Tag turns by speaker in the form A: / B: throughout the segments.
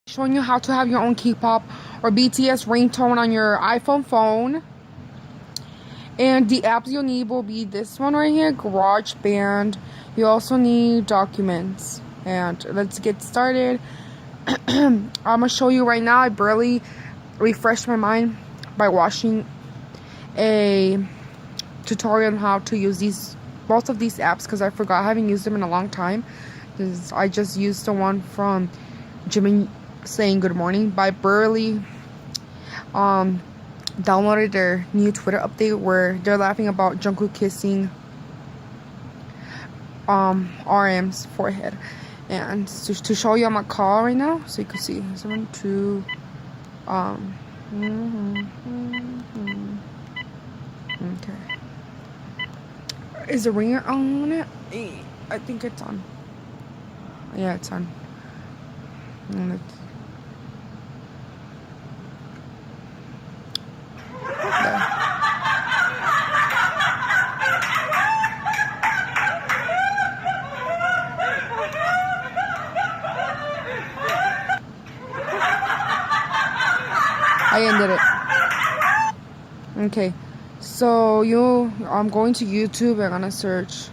A: Showing you how to have your own K-pop or BTS ringtone on your iPhone phone. And the apps you'll need will be this one right here, GarageBand. You also need documents. And let's get started. I'm gonna show you right now. I barely refreshed my mind by watching a tutorial on how to use both of these apps because I forgot. I haven't used them in a long time. I just used the one from Jimmy saying good morning, but I barely downloaded their new Twitter update where they're laughing about Jungkook kissing RM's forehead. And to show you on my call right now, so you can see 7 2 okay. Is the ringer on it? I think it's on. Yeah, it's on. And it's there. I ended it. Okay, so I'm going to YouTube. I'm gonna search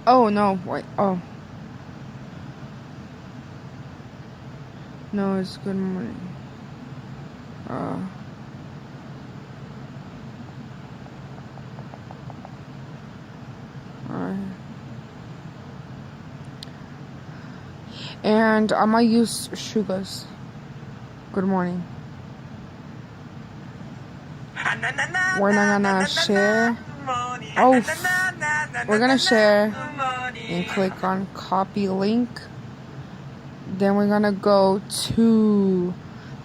A: oh no, wait, no, it's good morning. And I might use Sugar's good morning. We're not gonna share. We're gonna share and click on copy link. Then we're gonna go to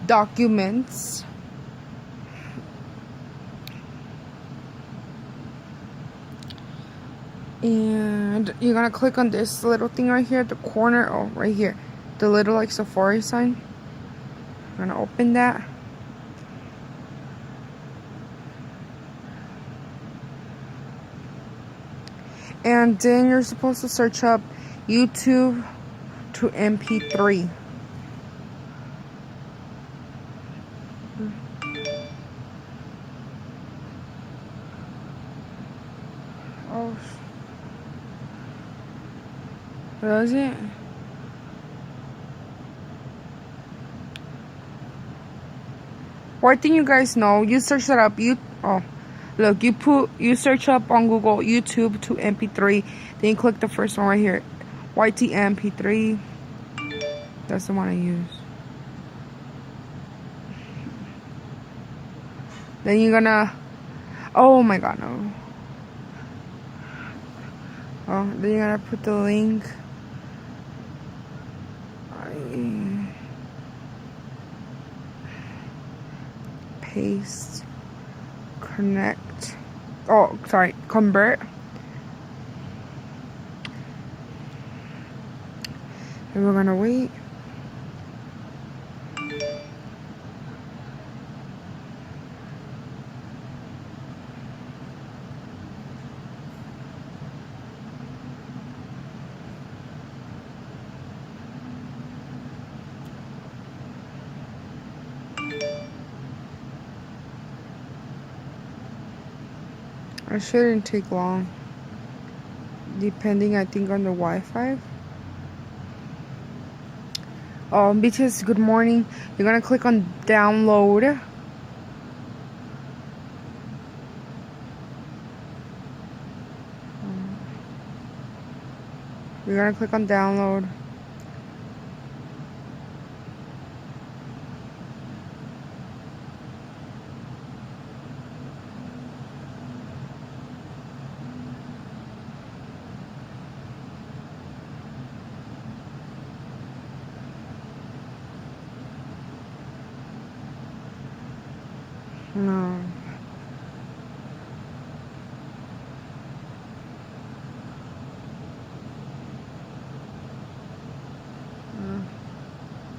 A: documents. And you're gonna click on this little thing right here at the corner. Oh, right here. The little like Safari sign. I'm gonna open that. And then you're supposed to search up YouTube to MP3. Oh, does it? Well, I think you guys know. You search that up. Look, you search up on Google YouTube to MP3. Then you click the first one right here, YT MP3. That's the one I use. Then you're gonna. Oh my God, no. Oh, then you're gonna put the link. Paste. Connect. Oh, sorry. Convert. And we're gonna wait. It shouldn't take long, depending I think on the Wi-Fi. BTS good morning. You're gonna click on download. You're gonna click on download. No.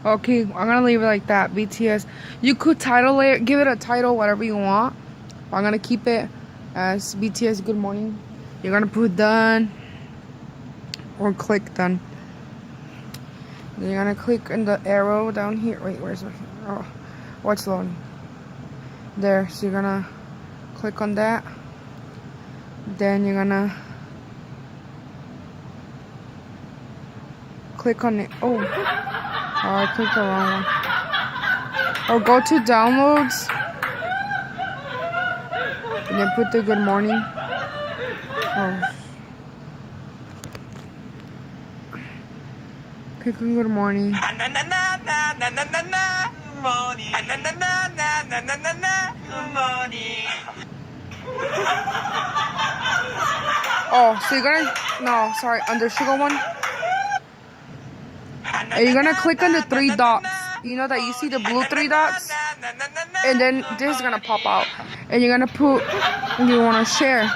A: Okay, I'm gonna leave it like that. BTS. You could title it, give it a title, whatever you want. I'm gonna keep it as BTS Good Morning. You're gonna put done or click done. Then you're gonna click on the arrow down here. Wait, where's it? Oh, what's loading? There. So you're gonna click on that. Then you're gonna click on it. Oh, I clicked the wrong one. Or go to downloads and then put the Good Morning. Oh. Click on Good Morning. Oh, so you're gonna, no, sorry, under sugar one. And you're gonna click on the 3 dots. You know that you see the blue 3 dots? And then this is gonna pop out. And you're gonna put, you wanna share.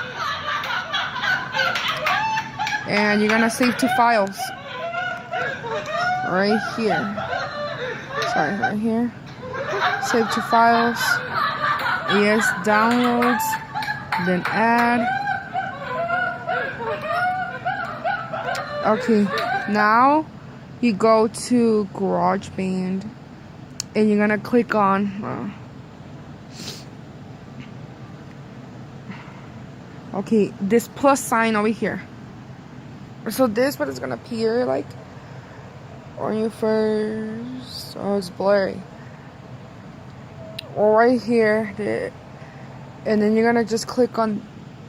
A: And you're gonna save to files. Right here. Sorry, right here. Save to files. Yes, downloads. Then add. Okay, now you go to GarageBand and you're gonna click on okay, this plus sign over here. So this what is gonna appear like on your first. Oh, it's blurry. Or right here, and then you're gonna just click on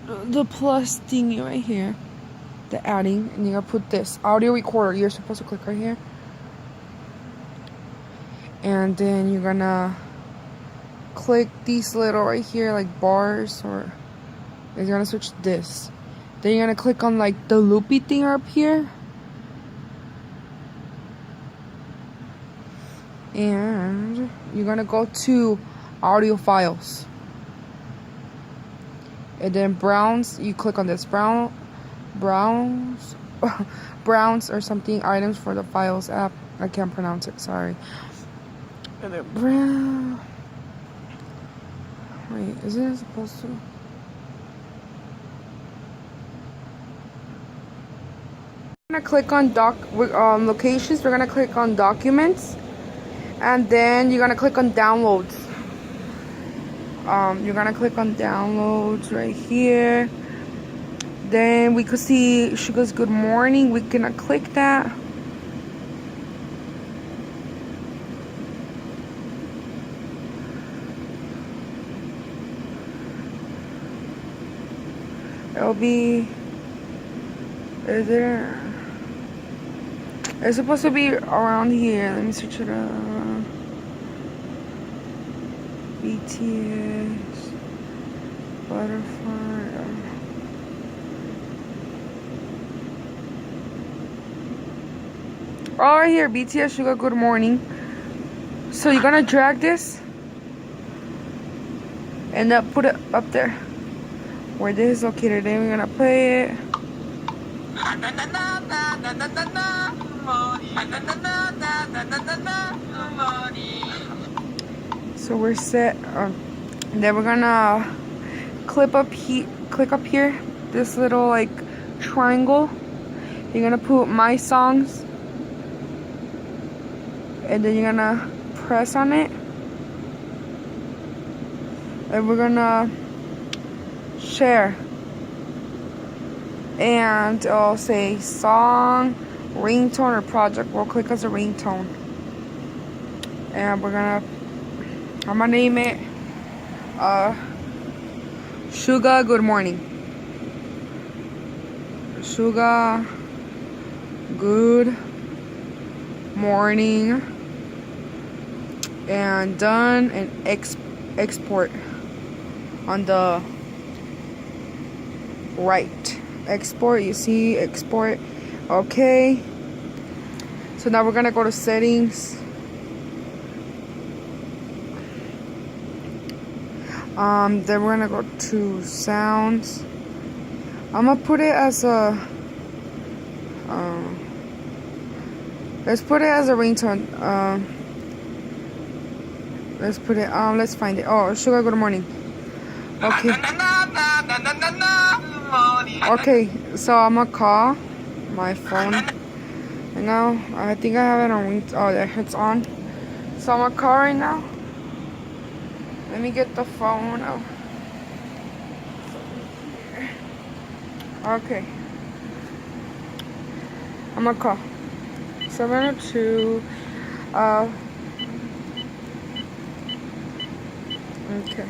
A: the plus thingy right here, the adding, and you're gonna put this audio recorder. You're supposed to click right here, and then you're gonna click these little right here like bars, or you're gonna switch to this. Then you're gonna click on like the loopy thing up here, and you're gonna go to audio files, and then browns. You click on this browns or something, items for the files app. I can't pronounce it, sorry. And then brown. Wait, is it supposed to? We're gonna click on locations. We're gonna click on documents, and then you're gonna click on downloads. You're gonna click on downloads right here. Then we could see Sugar's Good Morning. We're gonna click that. It'll be, is there? It's supposed to be around here. Let me search it up. BTS Butterfly. Oh, right here, BTS Sugar Good Morning. So you're gonna drag this and then put it up there where this is located. Then we're gonna play it. So we're set. Then we're gonna click up here, this little like triangle. You're gonna put my songs, and then you're gonna press on it, and we're gonna share, and I'll say song, ringtone, or project. We'll click as a ringtone, and I'm gonna name it Sugar Good Morning. Sugar Good Morning, and done, and export on the right. Export, you see, export. Okay, so now we're gonna go to settings. Then we're gonna go to sounds. I'm gonna put it as a Let's put it as a ringtone. Let's put it. Let's find it. Oh, Sugar, good morning. Okay. Okay, so I'm gonna call my phone. And now I think I have it on ring. Oh, yeah, it's on. So I'm gonna call right now. Let me get the phone. Oh. Okay. I'm gonna call 702. Okay.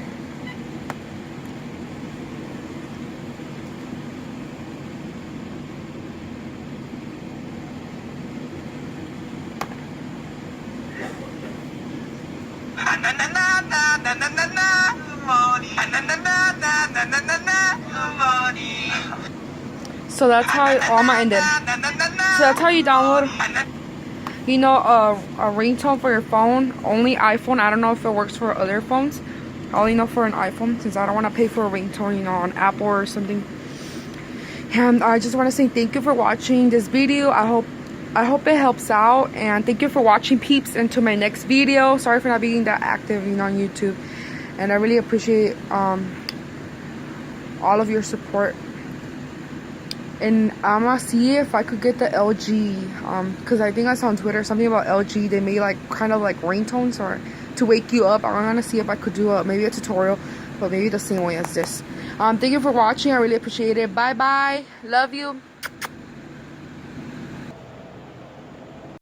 A: So that's how all my ended. So that's how you download, you know, a ringtone for your phone. Only iPhone. I don't know if it works for other phones. I only know for an iPhone since I don't want to pay for a ringtone, you know, on Apple or something. And I just want to say thank you for watching this video. I hope it helps out, and thank you for watching, peeps, into my next video. Sorry for not being that active, you know, on YouTube, and I really appreciate all of your support. And I'm gonna see if I could get the LG, because I think I saw on Twitter something about LG. They made like kind of like ringtones or to wake you up. I'm gonna see if I could do maybe a tutorial, but maybe the same way as this. Thank you for watching. I really appreciate it. Bye bye. Love you.